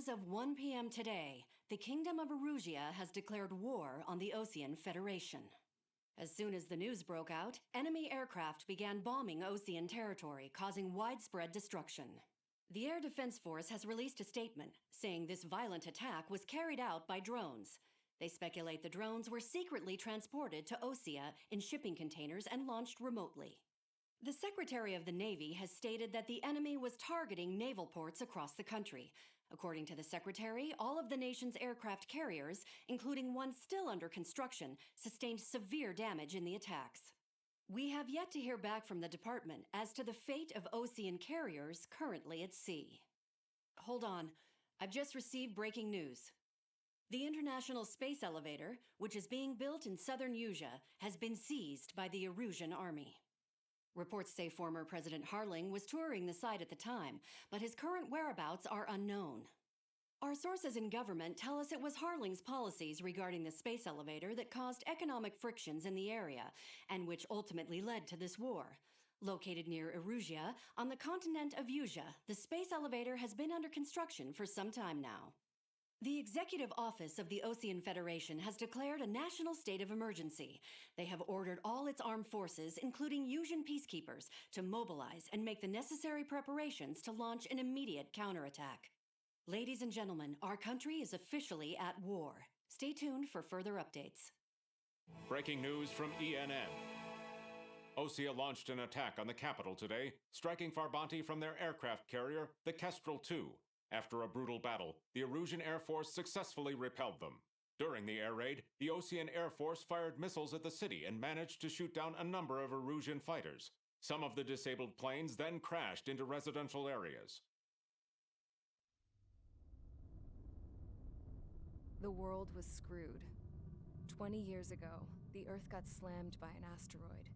As of 1 p.m. today, the Kingdom of Erusia has declared war on the Osean Federation. As soon as the news broke out, enemy aircraft began bombing Osean territory, causing widespread destruction. The Air Defense Force has released a statement saying this violent attack was carried out by drones. They speculate the drones were secretly transported to Osea in shipping containers and launched remotely. The Secretary of the Navy has stated that the enemy was targeting naval ports across the country. According to the Secretary, all of the nation's aircraft carriers, including one still under construction, sustained severe damage in the attacks. We have yet to hear back from the department as to the fate of Osean carriers currently at sea. Hold on, I've just received breaking news. The International Space Elevator, which is being built in southern Erusia, has been seized by the Erusian army. Reports say former President Harling was touring the site at the time, but his current whereabouts are unknown. Our sources in government tell us it was Harling's policies regarding the space elevator that caused economic frictions in the area, and which ultimately led to this war. Located near Erusia, on the continent of Erusia, the space elevator has been under construction for some time now. The Executive Office of the Osean Federation has declared a national state of emergency. They have ordered all its armed forces, including Erusian peacekeepers, to mobilize and make the necessary preparations to launch an immediate counterattack. Ladies and gentlemen, our country is officially at war. Stay tuned for further updates. Breaking news from ENN. Osea launched an attack on the capital today, striking Farbanti from their aircraft carrier, the Kestrel II. After a brutal battle, the Erusian Air Force successfully repelled them. During the air raid, the Osean Air Force fired missiles at the city and managed to shoot down a number of Erusian fighters. Some of the disabled planes then crashed into residential areas. The world was screwed. 20 years ago, the Earth got slammed by an asteroid.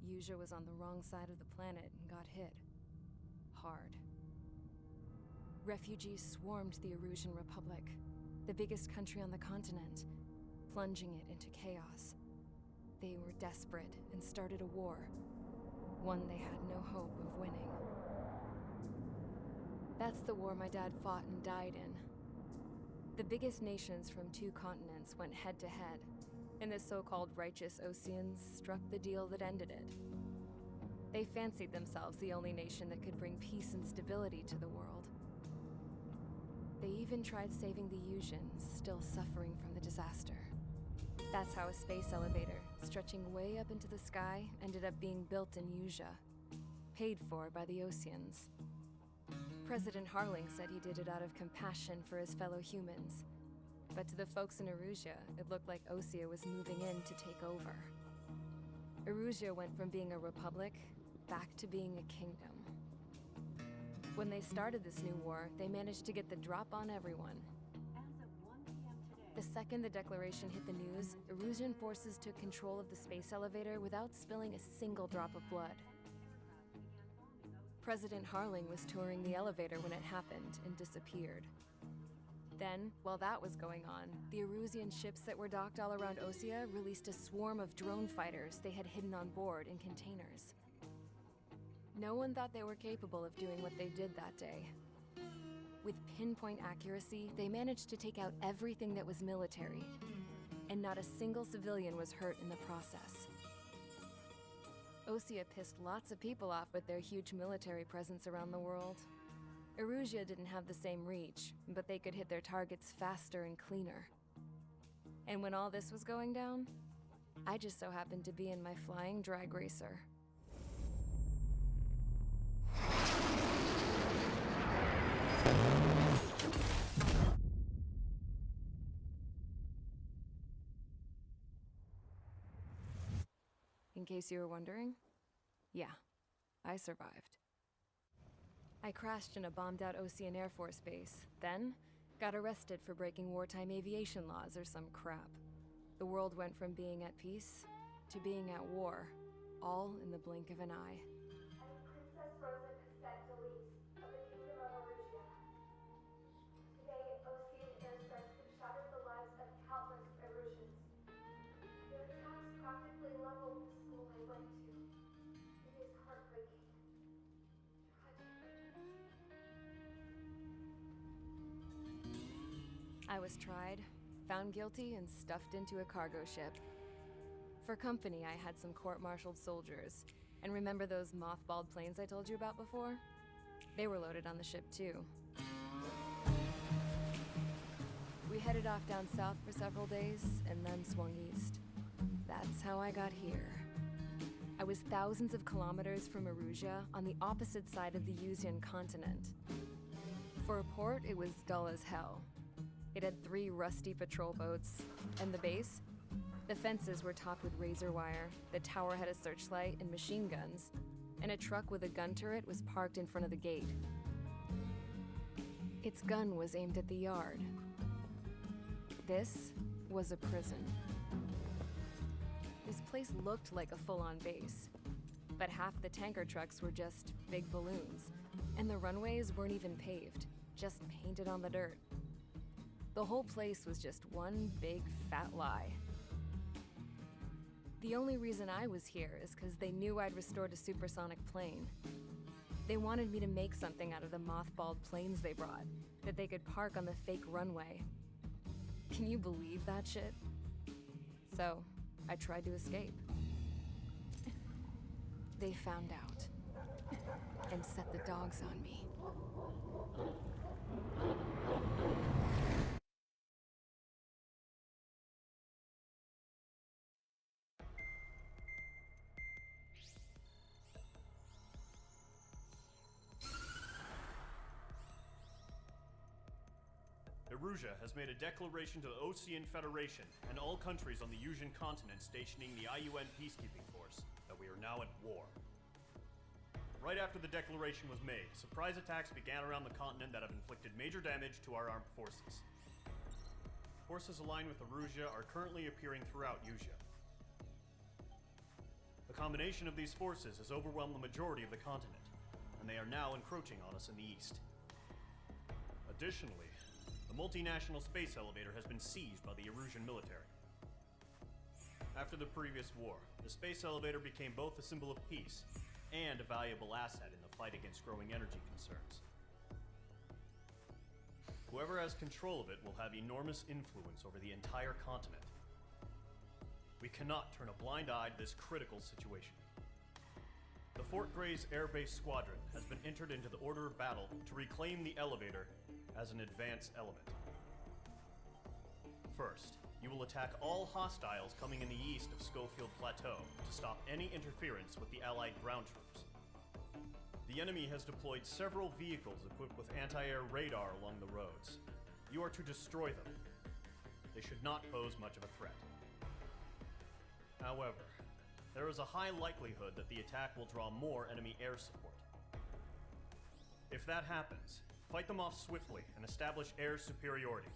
Erusia was on the wrong side of the planet and got hit. Hard. Refugees swarmed the Erusian Republic, the biggest country on the continent, plunging it into chaos. They were desperate and started a war, one they had no hope of winning. That's the war my dad fought and died in. The biggest nations from two continents went head-to-head, and the so-called righteous Oseans struck the deal that ended it. They fancied themselves the only nation that could bring peace and stability to the world. They even tried saving the Erusians, still suffering from the disaster. That's how a space elevator, stretching way up into the sky, ended up being built in Erusia, paid for by the Oseans. President Harling said he did it out of compassion for his fellow humans. But to the folks in Erusia, it looked like Osea was moving in to take over. Erusia went from being a republic back to being a kingdom. When they started this new war, they managed to get the drop on everyone. As of 1 p.m. today, The second the declaration hit the news, Erusian forces took control of the space elevator without spilling a single drop of blood. President Harling was touring the elevator when it happened and disappeared. Then, while that was going on, the Erusian ships that were docked all around Osea released a swarm of drone fighters they had hidden on board in containers. No one thought they were capable of doing what they did that day. With pinpoint accuracy, they managed to take out everything that was military, and not a single civilian was hurt in the process. Osea pissed lots of people off with their huge military presence around the world. Erusia didn't have the same reach, but they could hit their targets faster and cleaner. And when all this was going down, I just so happened to be in my flying drag racer. In case you were wondering, yeah, I survived. I crashed in a bombed-out Osean Air Force base, then got arrested for breaking wartime aviation laws or some crap. The world went from being at peace to being at war, all in the blink of an eye. Princess Rosa Cassette of the Kingdom of Erusia. Today, Osean airstrikes have shattered the lives of countless Erusians. Their attacks practically leveled the school I went to. It is heartbreaking. Tragic. I was tried, found guilty, and stuffed into a cargo ship. For company, I had some court-martialed soldiers. And remember those mothballed planes I told you about before? They were loaded on the ship, too. We headed off down south for several days, and then swung east. That's how I got here. I was thousands of kilometers from Erusia, on the opposite side of the Yuzian continent. For a port, it was dull as hell. It had 3 rusty patrol boats, and the base? The fences were topped with razor wire, the tower had a searchlight and machine guns, and a truck with a gun turret was parked in front of the gate. Its gun was aimed at the yard. This was a prison. This place looked like a full-on base, but half the tanker trucks were just big balloons, and the runways weren't even paved, just painted on the dirt. The whole place was just one big fat lie. The only reason I was here is because they knew I'd restored a supersonic plane. They wanted me to make something out of the mothballed planes they brought, that they could park on the fake runway. Can you believe that shit? So, I tried to escape. They found out, and set the dogs on me. Erusia has made a declaration to the Ocean Federation and all countries on the Yuzian continent stationing the IUN peacekeeping force that we are now at war. Right after the declaration was made, surprise attacks began around the continent that have inflicted major damage to our armed forces. Forces aligned with Erusia are currently appearing throughout Yusia. The combination of these forces has overwhelmed the majority of the continent, and they are now encroaching on us in the east. Additionally, the multinational space elevator has been seized by the Erusian military. After the previous war, the space elevator became both a symbol of peace and a valuable asset in the fight against growing energy concerns. Whoever has control of it will have enormous influence over the entire continent. We cannot turn a blind eye to this critical situation. The Fort Gray's Air Base Squadron has been entered into the order of battle to reclaim the elevator as an advance element. First, you will attack all hostiles coming in the east of Schofield Plateau to stop any interference with the Allied ground troops. The enemy has deployed several vehicles equipped with anti-air radar along the roads. You are to destroy them. They should not pose much of a threat. However, there is a high likelihood that the attack will draw more enemy air support. If that happens, fight them off swiftly and establish air superiority.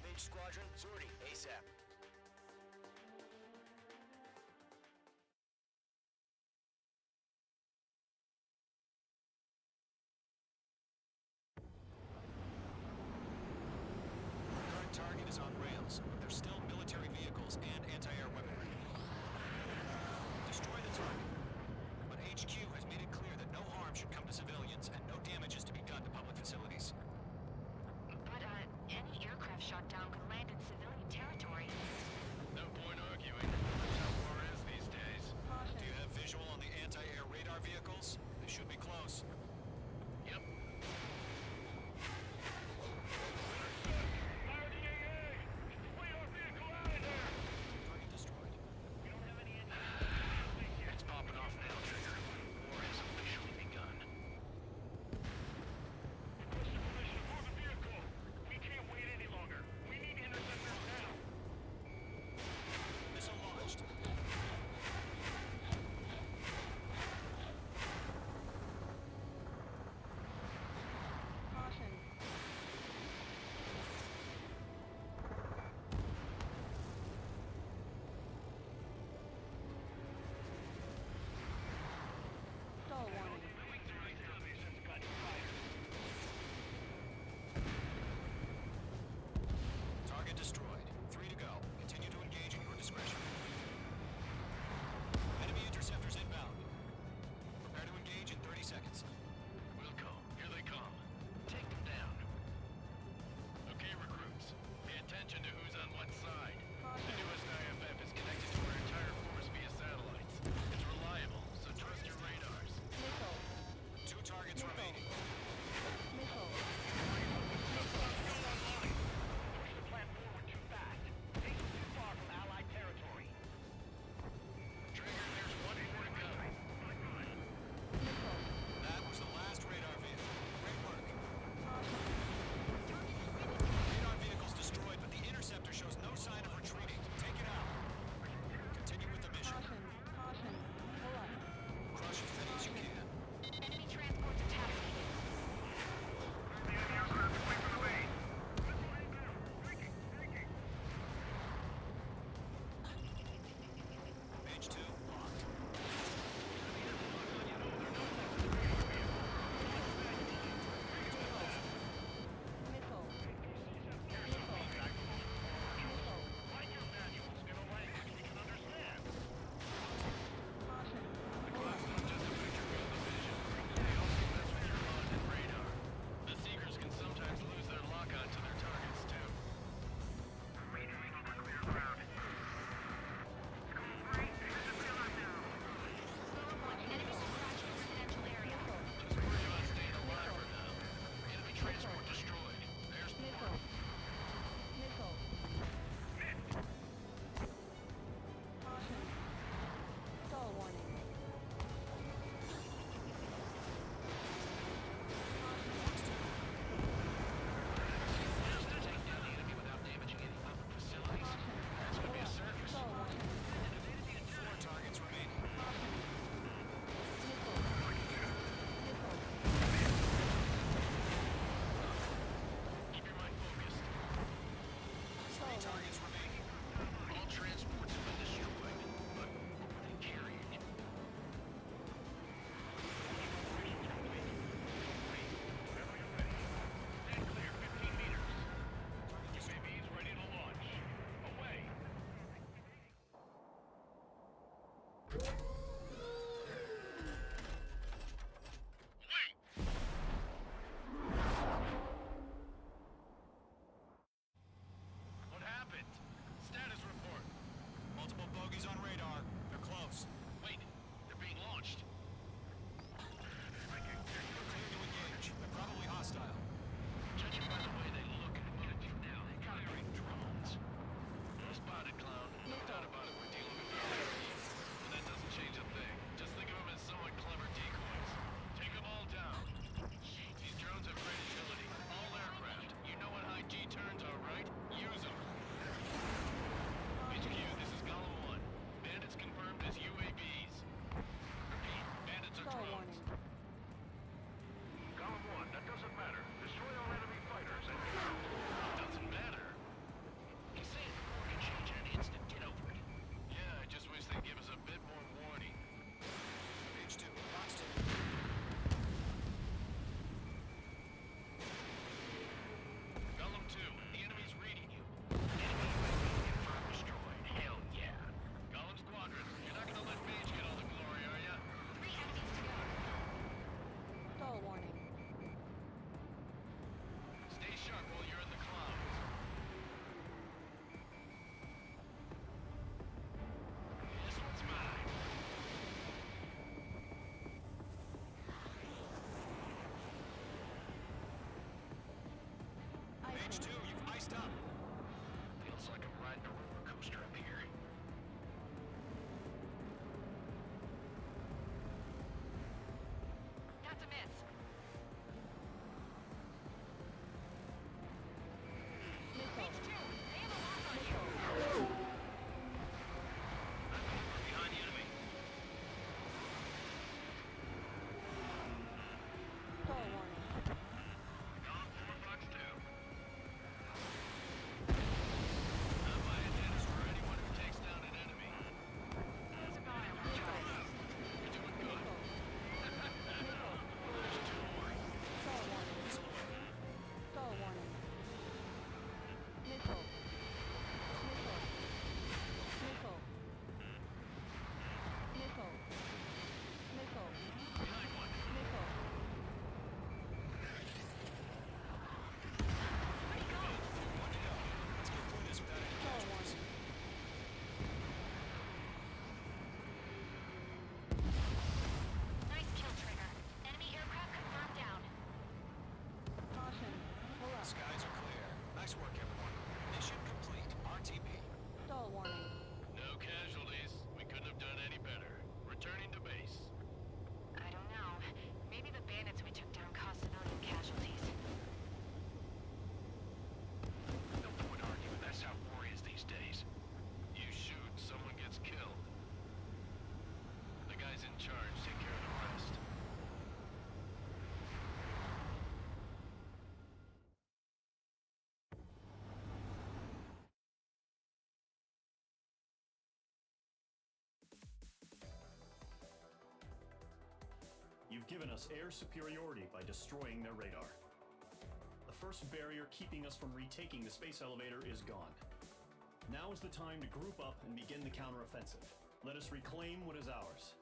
Mage Squadron, sorting ASAP. Target is on rails, but there's still military vehicles and anti-air weaponry. Destroy the target. But HQ has made it clear that no harm should come to civilians and no damage is to be done to public facilities. But, any aircraft shot down could land in civilian territory. No point arguing. That's how war is these days. Do you have visual on the anti-air radar vehicles? They should be close. Yep. Target H2, you've iced up. Feels like I'm riding a roller coaster up here. That's a miss. H2, they have a lock on you. We're behind the enemy. Gone 4 bucks too. Not my antennas for anyone who takes down an enemy. Those are my electronics. You're doing good. There's 2 more. Behind one. Where'd he go? Watch out. Let's get through this without any casualties. Nice kill, Trigger. Enemy aircraft confirmed down. Skies are clear. Nice work, everyone. Mission complete. RTB. No casualties. We couldn't have done any better. Returning to base. I don't know. Maybe the bandits we took down caused civilian casualties. No point arguing. That's how war is these days. You shoot, someone gets killed. The guys in charge take care of the rest. You've given us air superiority by destroying their radar. The first barrier keeping us from retaking the space elevator is gone. Now is the time to group up and begin the counteroffensive. Let us reclaim what is ours.